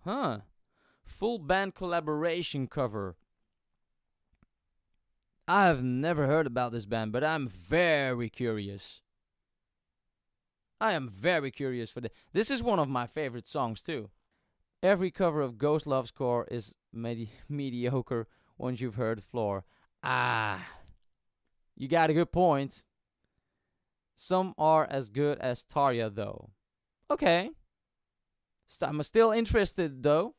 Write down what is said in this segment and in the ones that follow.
Huh. Full band collaboration cover. I have never heard about this band, but I'm very curious. I am very curious for this. This is one of my favorite songs too. Every cover of Ghost Love's Core is mediocre once you've heard Floor. Ah, you got a good point. Some are as good as Tarja though. Okay. So I'm still interested though.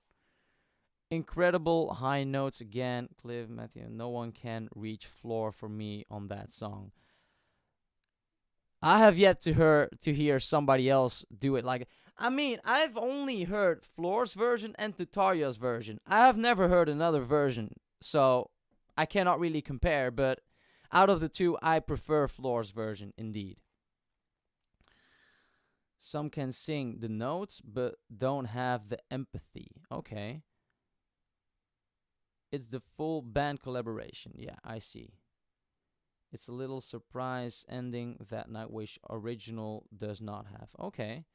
Incredible high notes again. Cliff, Matthew, no one can reach Floor for me on that song. I have yet to hear somebody else do it like. I mean, I've only heard Floor's version and Tarja's version. I have never heard another version, so I cannot really compare. But out of the two, I prefer Floor's version indeed. Some can sing the notes, but don't have the empathy. Okay. It's the full band collaboration. Yeah, I see. It's a little surprise ending that Nightwish original does not have. Okay.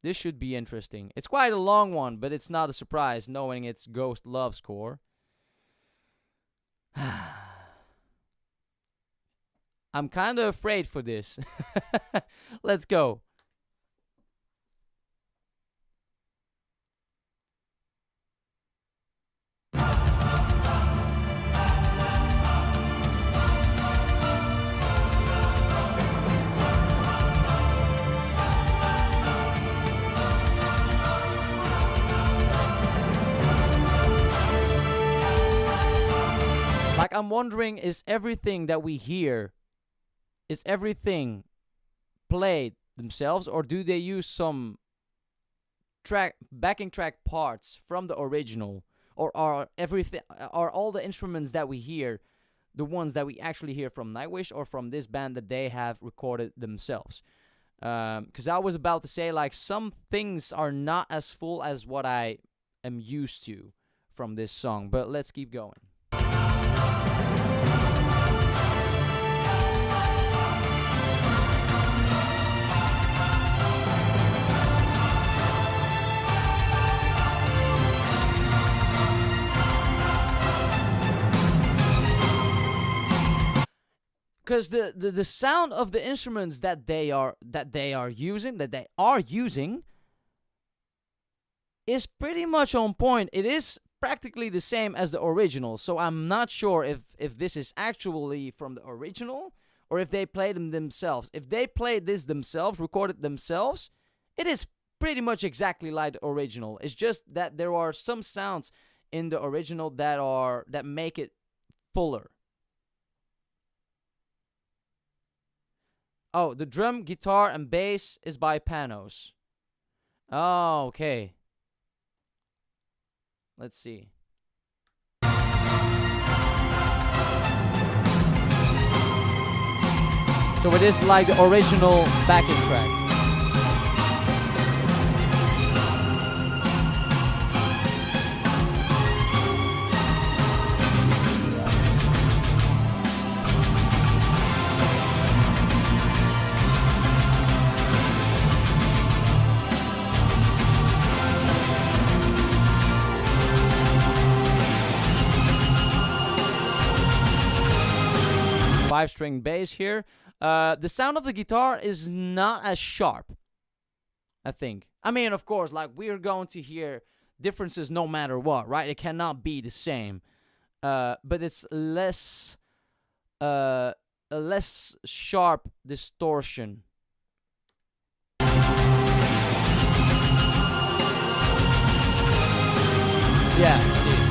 This should be interesting. It's quite a long one, but it's not a surprise knowing it's Ghost Love's Core. I'm kind of afraid for this. Let's go. Like, I'm wondering, is everything that we hear, is everything played themselves, or do they use some backing track parts from the original, or are all the instruments that we hear the ones that we actually hear from Nightwish or from this band that they have recorded themselves? Because I was about to say, like, some things are not as full as what I am used to from this song, but let's keep going. Because the sound of the instruments that they are using is pretty much on point. It is practically the same as the original. So I'm not sure if this is actually from the original or if they played them themselves. If they played this themselves, recorded themselves, it is pretty much exactly like the original. It's just that there are some sounds in the original that make it fuller. Oh, the drum, guitar, and bass is by Panos. Oh, okay. Let's see. So it is like the original backing track. Five-string bass here. The sound of the guitar is not as sharp, I think. I mean, of course, like, we're going to hear differences no matter what, right? It cannot be the same. But it's less a less sharp distortion. Yeah, indeed.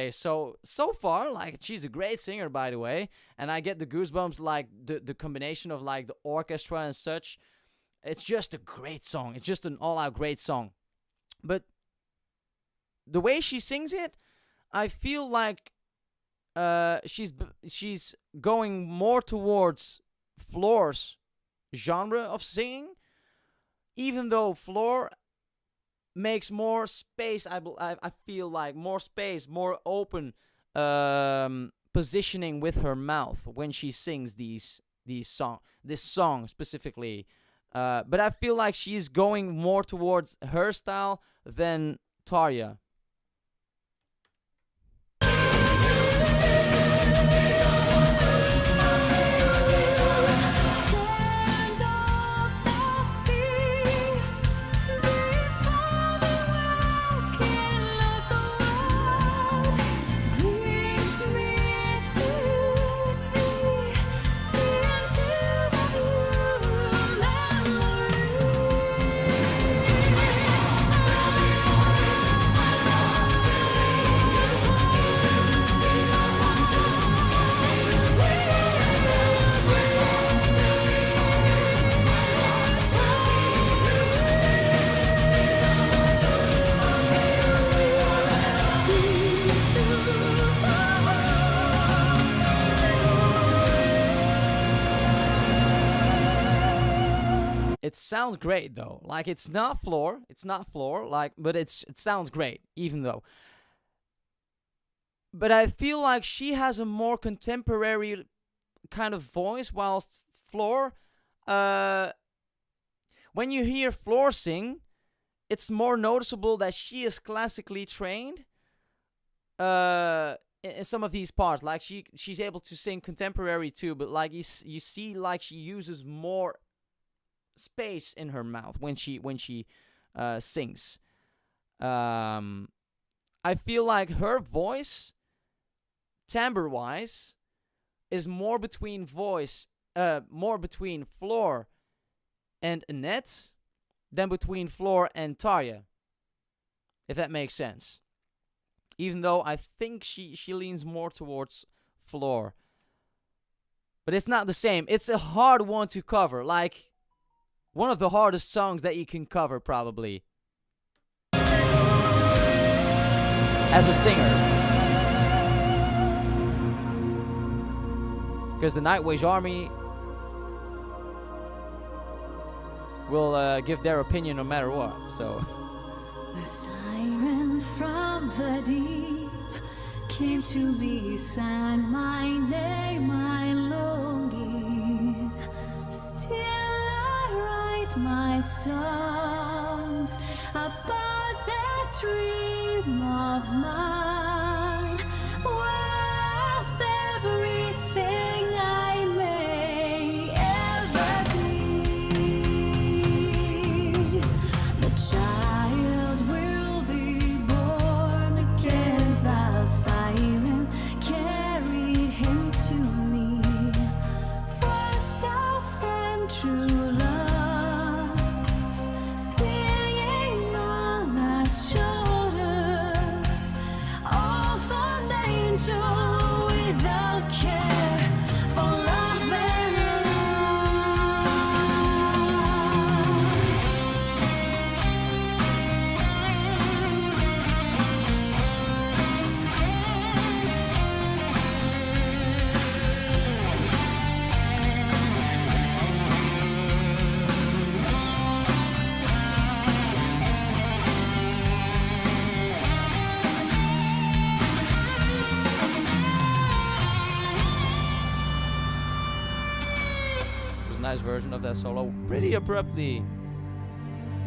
Okay, so far, like, she's a great singer, by the way, and I get the goosebumps, like, the combination of, like, the orchestra and such. It's just a great song. It's just an all-out great song. But the way she sings it, I feel like she's going more towards Floor's genre of singing, even though Floor makes more space. I feel like more space, more open positioning with her mouth when she sings this song specifically. But I feel like she's going more towards her style than Tarja. It sounds great though. Like, it's not Floor, like, but it sounds great even though. But I feel like she has a more contemporary kind of voice, whilst Floor, when you hear Floor sing, it's more noticeable that she is classically trained in some of these parts. Like, she's able to sing contemporary too, but like you see, like, she uses more space in her mouth when she sings. I feel like her voice, timbre wise, is more between Floor and Annette than between Floor and Tarja, if that makes sense. Even though I think she leans more towards Floor, but it's not the same. It's a hard one to cover, like one of the hardest songs that you can cover, probably, as a singer. Because the Nightwish army will give their opinion no matter what, so. The siren from the deep came to me, sang my name, my longing. Still I write my songs about that dream of mine, worth everything I may ever be. The child will be born again, the siren carried him to me. First our friend, true loves, singing on our shoulders, of an angel without care for love and It was a nice version of that solo. Pretty abruptly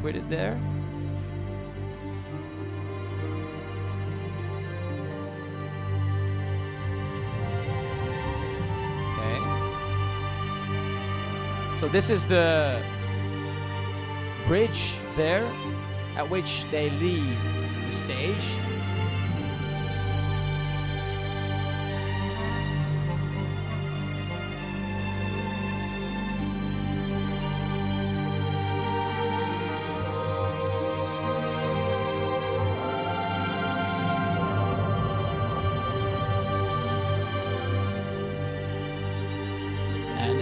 quit it there. Okay. So this is the bridge there, at which they leave the stage.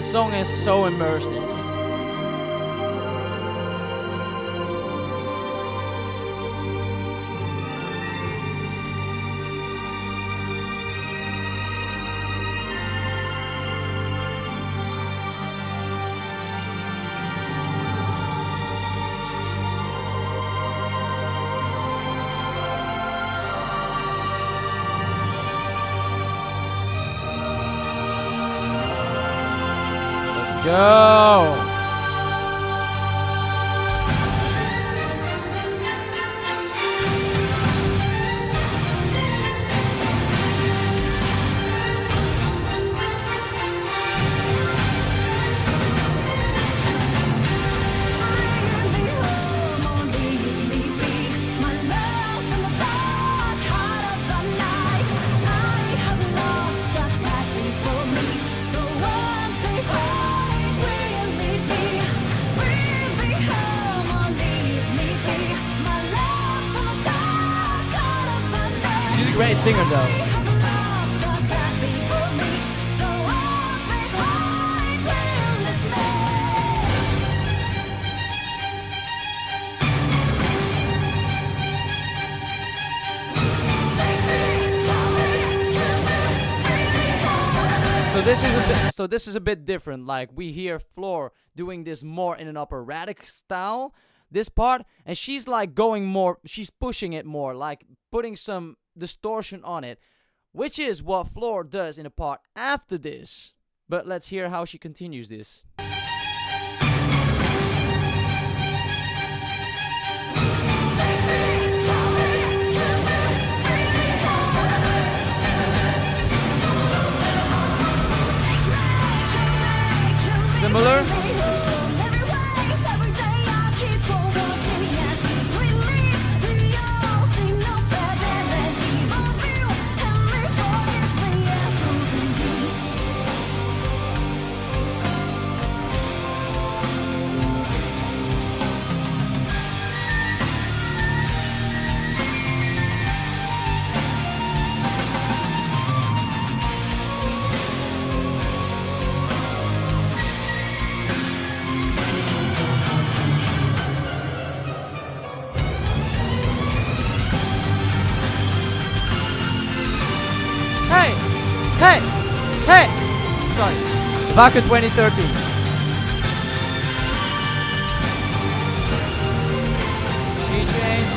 The song is so immersive. Go! Great singer though. So this is a bit different. Like we hear Floor doing this more in an operatic style, this part, and she's like going more, she's pushing it more, like putting some distortion on it, which is what Floor does in a part after this. But let's hear how she continues this. Similar? Hey! Sorry. VASQUEZ 2013. Key change.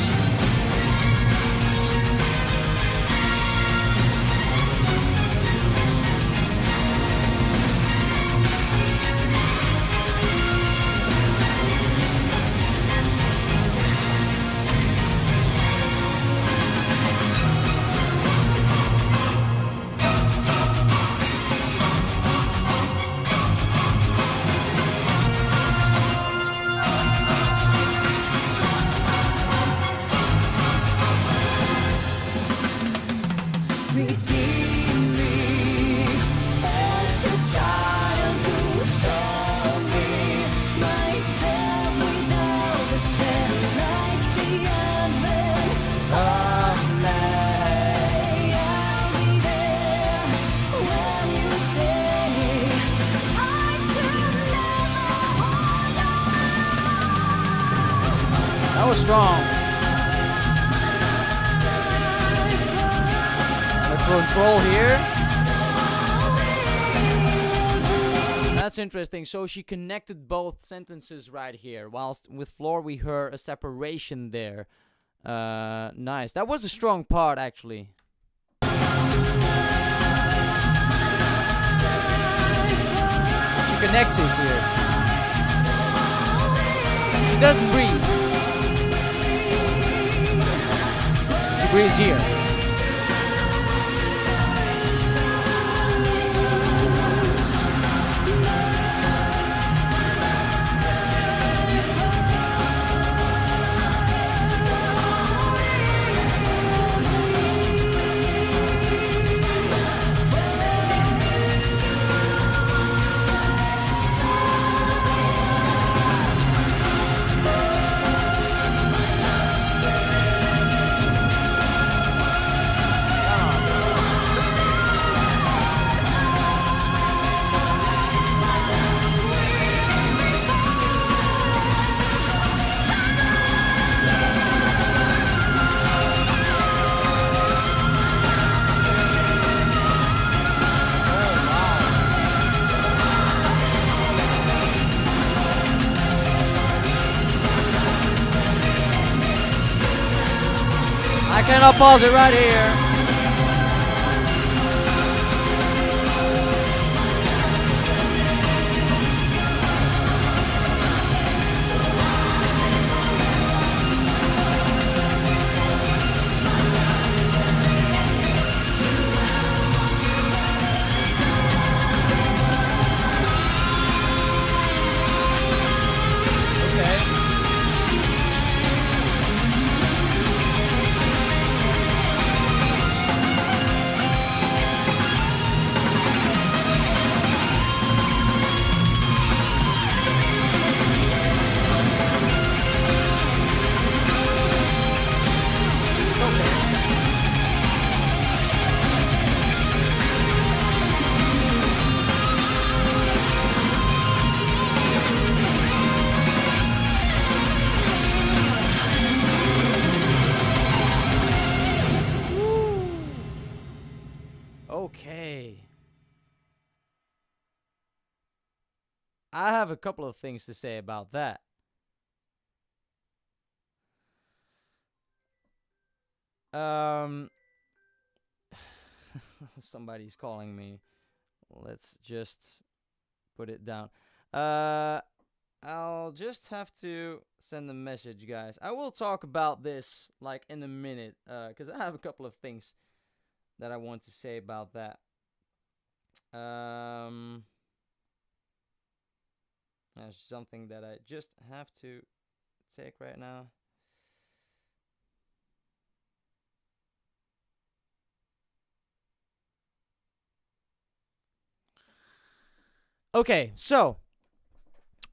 That was strong. The control here. That's interesting. So she connected both sentences right here. Whilst with Floor we heard a separation there. Nice. That was a strong part actually. She connects it here. She doesn't breathe. She breathes here. second, I'll pause it right here. Okay. I have a couple of things to say about that. Somebody's calling me. Let's just put it down. I'll just have to send a message, guys. I will talk about this like in a minute, because I have a couple of things that I want to say about that. That's something that I just have to take right now. Okay, so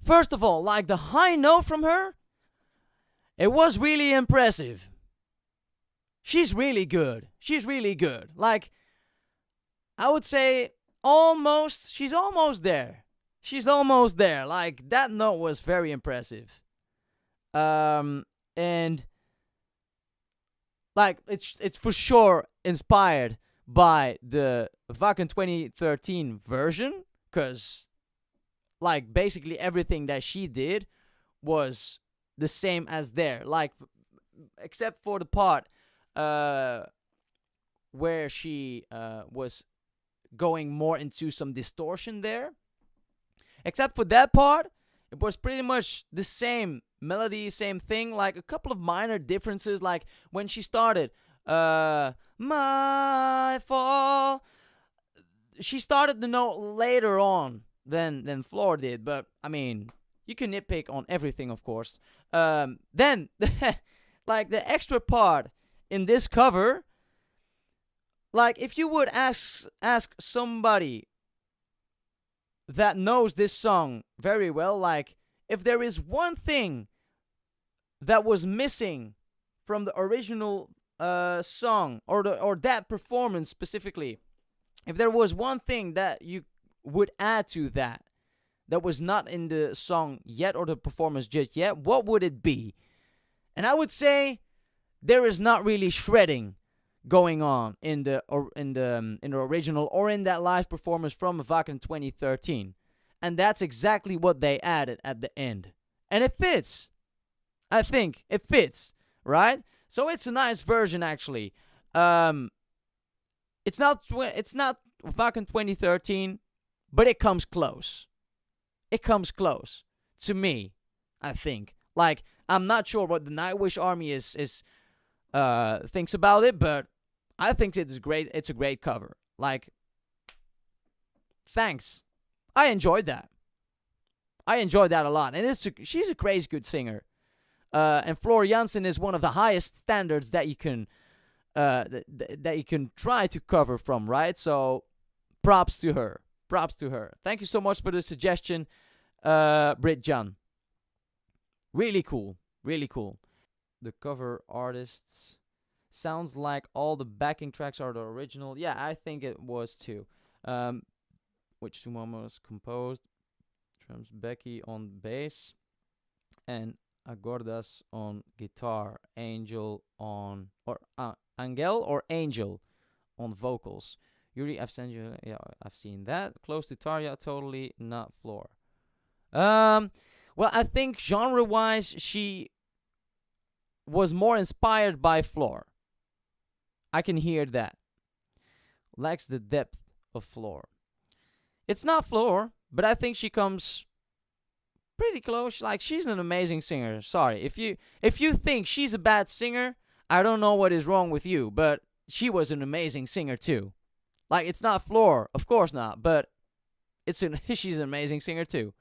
first of all, like the high note from her, it was really impressive. She's really good. She's really good. Like, I would say almost, she's almost there. She's almost there. Like, that note was very impressive. And like, it's for sure inspired by the Wacken 2013 version, because like basically everything that she did was the same as there, like except for the part where she was going more into some distortion there. Except for that part, it was pretty much the same melody, same thing, like a couple of minor differences, like when she started my fall, she started the note later on than Floor did, but I mean, you can nitpick on everything, of course. Then like the extra part in this cover, like if you would ask somebody that knows this song very well, like if there is one thing that was missing from the original song or that performance specifically, if there was one thing that you would add to that was not in the song yet or the performance just yet, what would it be? And I would say there is not really shredding going on in the original or in that live performance from Wacken 2013, and that's exactly what they added at the end, and it fits. I think it fits, right? So it's a nice version actually. It's not Wacken 2013, but it comes close. It comes close to me, I think. Like, I'm not sure what the Nightwish army is thinks about it, but I think it's great. It's a great cover. Like, thanks. I enjoyed that. I enjoyed that a lot, and she's a crazy good singer. And Floor Jansen is one of the highest standards that you can that you can try to cover from, right? So, props to her. Props to her. Thank you so much for the suggestion, Brit John. Really cool. Really cool. The cover artists sounds like all the backing tracks are the original. Yeah, I think it was too. Which Sumamo was composed. Drums Becky on bass. And Agordas on guitar. Angel on... or Angel or Angel on vocals. Yuri, I've sent you... yeah, I've seen that. Close to Tarja, totally not Floor. Well, I think genre-wise, she was more inspired by Floor. I can hear that. Lacks the depth of Floor. It's not Floor, but I think she comes pretty close. Like, she's an amazing singer. Sorry, if you think she's a bad singer, I don't know what is wrong with you, but she was an amazing singer too. Like, it's not Floor, of course not, but she's an amazing singer too.